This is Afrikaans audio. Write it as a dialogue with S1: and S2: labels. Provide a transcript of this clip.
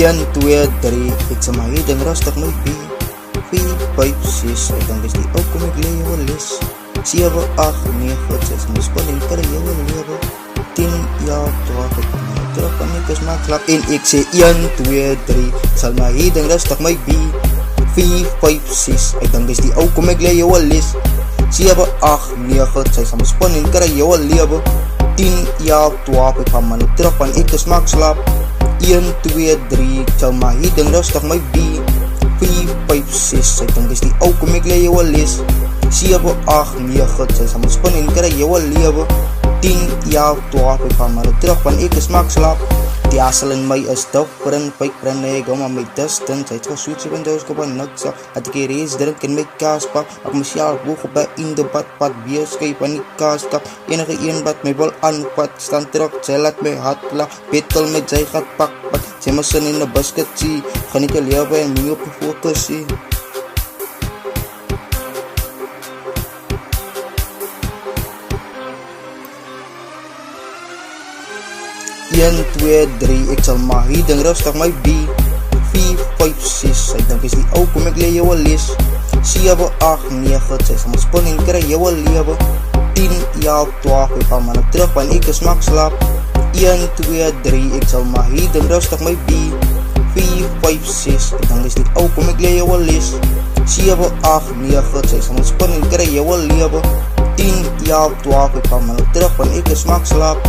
S1: 1, 2, 3, ek sal maar hiding rustig my B 4, 5, 6, ek dan is die ou kom ek leer jou les 7, 8, 9, 6, my spanning kry jou lewe 10, ja, 12, ek kom maar terug en ek is maar klap en ek sê 1, 2, 3, sal maar hiding rustig my B 4, 5, 6, ek dan is die ou kom ek leer jou les 7, 8, 9, 6, my spanning kry jou lewe 10, ja, 12, ek kom maar terug en ek is maar slaap 1, 2, 3, ek sal maar hiding rustig my B 4, 5, 6, ek dan is die ou kom ek leer jou les 7, 8, 9, 6, my spanning kry jou lewe 10, ja, 12, ek gaan maar terug, want ek is mak slaap die asel in my is different, pyk ek hou maar my distance, hy het gesoet 7 duizend op een niks, dat ek hier reis drink in my kaaspak, ek myself boog op in de badpad, beelskyp aan die kaaskap, enige een wat my wil aanvat, staan terug, sy laat my hart laag, betel met sy gat pak, sy my sin in die biscuit sê, gaan ek jou lewe en my op die fokus sê. 1, 2, 3, ek sal maar hiding rustig my B 4, 5, 6, ek dink is die ou kom ek leer jou les 7, 8, 9, 6, my spanning kry jou lewe 10, ja, 12, ek gaan maar terug want ek is mak slaap 1, 2, 3, ek sal maar hiding rustig my B 4, 5, 6, ek dink is die ou kom ek leer jou les 7, 8, 9, 6, my spanning kry jou lewe 10, ja, 12, ek gaan maar terug want ek is mak slaap